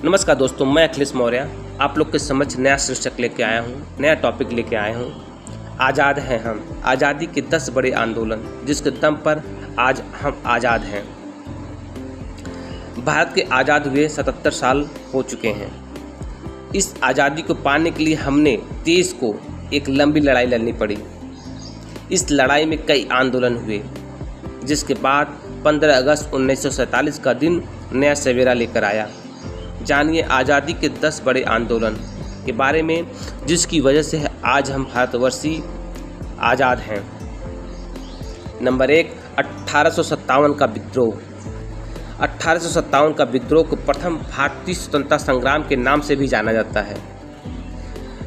नमस्कार दोस्तों, मैं अखिलेश मौर्य आप लोग के समक्ष नया शीर्षक लेके आया हूँ, नया टॉपिक लेके आया हूँ। आज़ाद हैं हम, आज़ादी के 10 बड़े आंदोलन जिसके दम पर आज हम आज़ाद हैं। भारत के आज़ाद हुए 77 साल हो चुके हैं। इस आज़ादी को पाने के लिए हमने देश को एक लंबी लड़ाई लड़नी पड़ी। इस लड़ाई में कई आंदोलन हुए, जिसके बाद 15 अगस्त 1947 का दिन नया सवेरा लेकर आया। जानिए आज़ादी के 10 बड़े आंदोलन के बारे में, जिसकी वजह से आज हम भारतवर्षी आज़ाद हैं। नंबर 1, 1857 का विद्रोह। 1857 का विद्रोह को प्रथम भारतीय स्वतंत्रता संग्राम के नाम से भी जाना जाता है।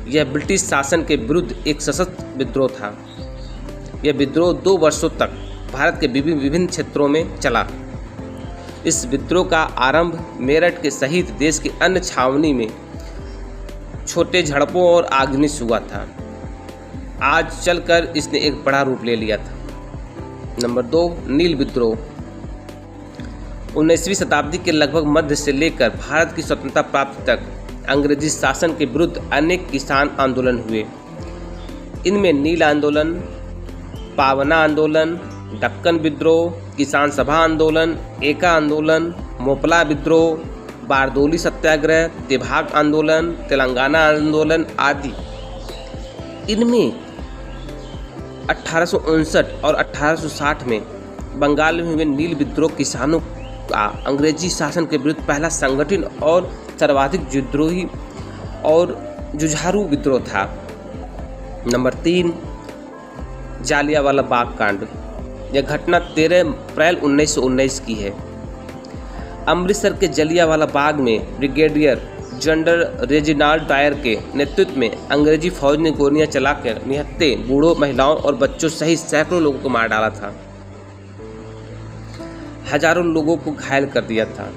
यह ब्रिटिश शासन के विरुद्ध एक सशक्त विद्रोह था। यह विद्रोह 2 वर्षों तक भारत के विभिन्न क्षेत्रों में चला। इस विद्रोह का आरंभ मेरठ के सहित देश के अन्य छावनी में छोटे झड़पों और आगजनी से हुआ था। आज चलकर इसने एक बड़ा रूप ले लिया था। नंबर 2, नील विद्रोह। 19वीं शताब्दी के लगभग मध्य से लेकर भारत की स्वतंत्रता प्राप्ति तक अंग्रेजी शासन के विरुद्ध अनेक किसान आंदोलन हुए। इनमें नील आंदोलन, पावना आंदोलन, दक्कन विद्रोह, किसान सभा आंदोलन, एका आंदोलन, मोपला विद्रोह, बारदोली सत्याग्रह, तेभाग आंदोलन, तेलंगाना आंदोलन आदि। इनमें 1859 और 1860 में बंगाल में हुए नील विद्रोह किसानों का अंग्रेजी शासन के विरुद्ध पहला संगठन और सर्वाधिक विद्रोही और जुझारू विद्रोह था। नंबर 3, जालियांवाला बाग कांड। यह घटना 13 अप्रैल 1919 की है। अमृतसर के जलियांवाला बाग में ब्रिगेडियर जनरल रेजिनाल्ड डायर के नेतृत्व में अंग्रेजी फौज ने गोलियां चलाकर निहत्थे बूढ़ों, महिलाओं और बच्चों सहित सैकड़ों लोगों को मार डाला था। हजारों लोगों को घायल कर दिया था।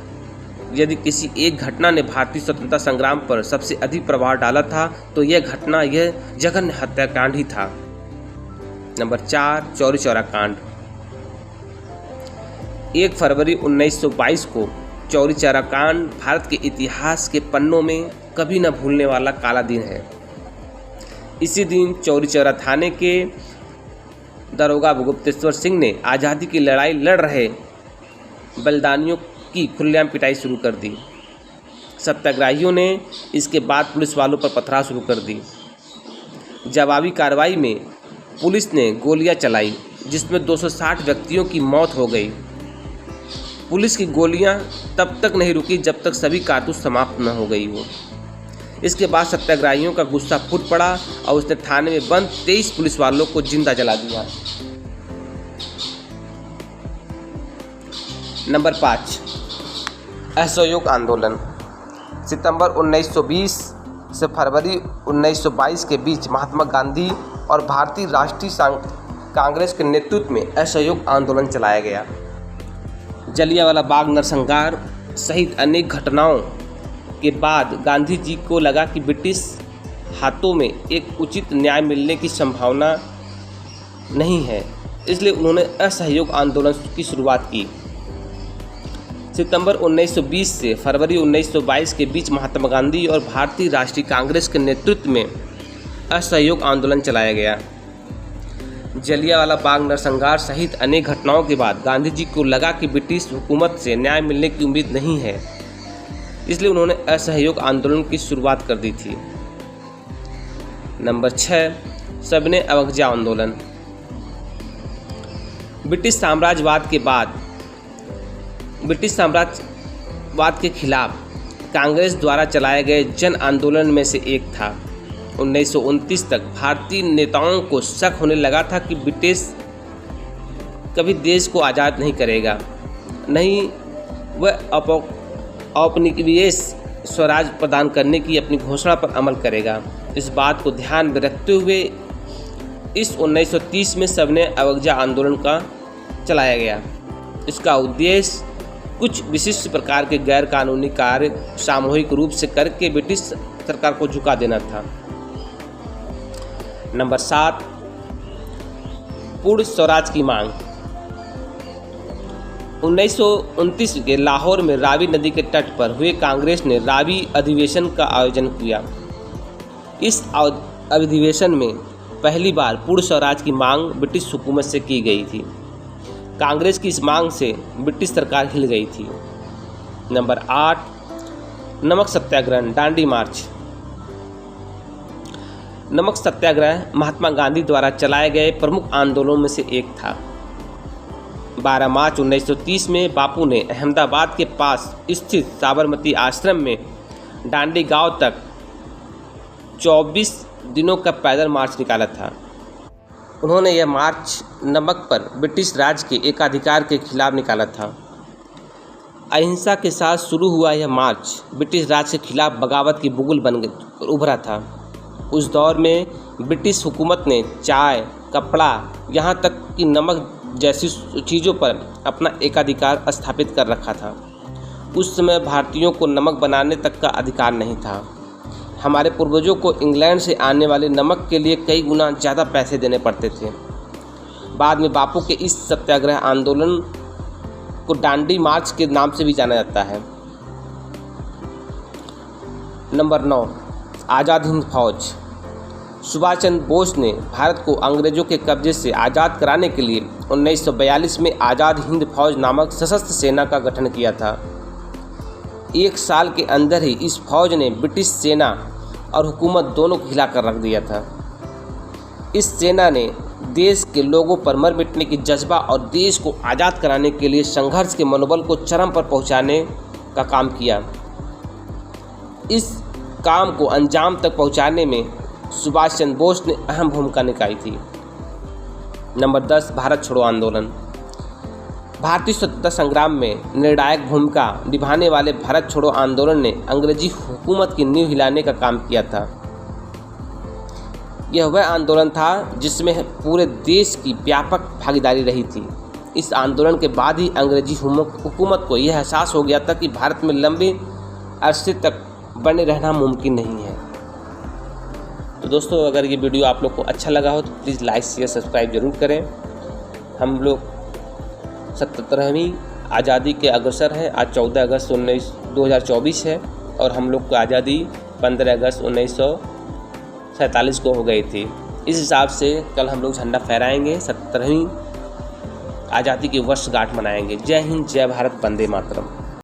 यदि किसी एक घटना ने भारतीय स्वतंत्रता संग्राम पर सबसे अधिक प्रभाव डाला था तो यह घटना यह जघन्य हत्याकांड ही था। नंबर 4, चौरी चौरा कांड। 1 फरवरी 1922 को चौरी चौरा कांड भारत के इतिहास के पन्नों में कभी न भूलने वाला काला दिन है। इसी दिन चौरी चौरा थाने के दरोगा गुप्तेश्वर सिंह ने आज़ादी की लड़ाई लड़ रहे बलिदानियों की खुलेआम पिटाई शुरू कर दी। सत्याग्रहियों ने इसके बाद पुलिस वालों पर पथराव शुरू कर दी। जवाबी कार्रवाई में पुलिस ने गोलियां चलाई, जिसमें 260 व्यक्तियों की मौत हो गई। पुलिस की गोलियां तब तक नहीं रुकी जब तक सभी कारतूस समाप्त न हो गई हो। इसके बाद सत्याग्रहियों का गुस्सा फूट पड़ा और उसने थाने में बंद 23 पुलिस वालों को जिंदा जला दिया। नंबर 5, असहयोग आंदोलन। सितंबर 1920 से फरवरी 1922 के बीच महात्मा गांधी और भारतीय राष्ट्रीय कांग्रेस के नेतृत्व में असहयोग आंदोलन चलाया गया। जलियांवाला बाग नरसंहार सहित अनेक घटनाओं के बाद गांधी जी को लगा कि ब्रिटिश हाथों में एक उचित न्याय मिलने की संभावना नहीं है, इसलिए उन्होंने असहयोग आंदोलन की शुरुआत की। सितंबर 1920 से फरवरी 1922 के बीच महात्मा गांधी और भारतीय राष्ट्रीय कांग्रेस के नेतृत्व में असहयोग आंदोलन चलाया गया। जलियांवाला बाग नरसंहार सहित अनेक घटनाओं के बाद गांधी जी को लगा कि ब्रिटिश हुकूमत से न्याय मिलने की उम्मीद नहीं है, इसलिए उन्होंने असहयोग आंदोलन की शुरुआत कर दी थी। नंबर 6, सविनय अवज्ञा आंदोलन। ब्रिटिश साम्राज्यवाद के खिलाफ कांग्रेस द्वारा चलाए गए जन आंदोलन में से एक था। 1929 तक भारतीय नेताओं को शक होने लगा था कि ब्रिटिश कभी देश को आज़ाद नहीं करेगा, नहीं वह औपनिवेश स्वराज प्रदान करने की अपनी घोषणा पर अमल करेगा। इस बात को ध्यान में रखते हुए इस 1930 में सविनय अवज्ञा आंदोलन का चलाया गया। इसका उद्देश्य कुछ विशिष्ट प्रकार के गैर कानूनी कार्य सामूहिक रूप से करके ब्रिटिश सरकार को झुका देना था। नंबर 7, पूर्ण स्वराज की मांग। 1929 के लाहौर में रावी नदी के तट पर हुए कांग्रेस ने रावी अधिवेशन का आयोजन किया। इस अधिवेशन में पहली बार पूर्ण स्वराज की मांग ब्रिटिश हुकूमत से की गई थी। कांग्रेस की इस मांग से ब्रिटिश सरकार हिल गई थी। नंबर 8, नमक सत्याग्रह, दांडी मार्च। नमक सत्याग्रह महात्मा गांधी द्वारा चलाए गए प्रमुख आंदोलनों में से एक था। 12 मार्च 1930 में बापू ने अहमदाबाद के पास स्थित साबरमती आश्रम में दांडी गांव तक 24 दिनों का पैदल मार्च निकाला था। उन्होंने यह मार्च नमक पर ब्रिटिश राज के एकाधिकार के खिलाफ निकाला था। अहिंसा के साथ शुरू हुआ यह मार्च ब्रिटिश राज के खिलाफ बगावत की बुगुल बन उभरा था। उस दौर में ब्रिटिश हुकूमत ने चाय, कपड़ा, यहाँ तक कि नमक जैसी चीज़ों पर अपना एकाधिकार स्थापित कर रखा था। उस समय भारतीयों को नमक बनाने तक का अधिकार नहीं था। हमारे पूर्वजों को इंग्लैंड से आने वाले नमक के लिए कई गुना ज़्यादा पैसे देने पड़ते थे। बाद में बापू के इस सत्याग्रह आंदोलन को दांडी मार्च के नाम से भी जाना जाता है। नंबर 9, आज़ाद हिंद फौज। सुभाष चंद्र बोस ने भारत को अंग्रेजों के कब्जे से आज़ाद कराने के लिए 1942 में आज़ाद हिंद फौज नामक सशस्त्र सेना का गठन किया था। 1 साल के अंदर ही इस फौज ने ब्रिटिश सेना और हुकूमत दोनों को हिलाकर रख दिया था। इस सेना ने देश के लोगों पर मर मिटने की जज्बा और देश को आज़ाद कराने के लिए संघर्ष के मनोबल को चरम पर पहुंचाने का काम किया। इस काम को अंजाम तक पहुंचाने में सुभाष चंद्र बोस ने अहम भूमिका निभाई थी। नंबर 10, भारत छोड़ो आंदोलन। भारतीय स्वतंत्रता संग्राम में निर्णायक भूमिका निभाने वाले भारत छोड़ो आंदोलन ने अंग्रेजी हुकूमत की नींव हिलाने का काम किया था। यह वह आंदोलन था जिसमें पूरे देश की व्यापक भागीदारी रही थी। इस आंदोलन के बाद ही अंग्रेजी हुकूमत को यह एहसास हो गया था कि भारत में लंबे अरसे तक बने रहना मुमकिन नहीं है। तो दोस्तों, अगर ये वीडियो आप लोग को अच्छा लगा हो तो प्लीज़ लाइक, शेयर, सब्सक्राइब जरूर करें। हम लोग 77वीं आज़ादी के अग्रसर हैं। आज 14 अगस्त 2024 है और हम लोग को आज़ादी 15 अगस्त 1947 को हो गई थी। इस हिसाब से कल हम लोग झंडा फहराएंगे, 77वीं आज़ादी की वर्षगांठ मनाएंगे। जय हिंद, जय भारत, वंदे मातरम।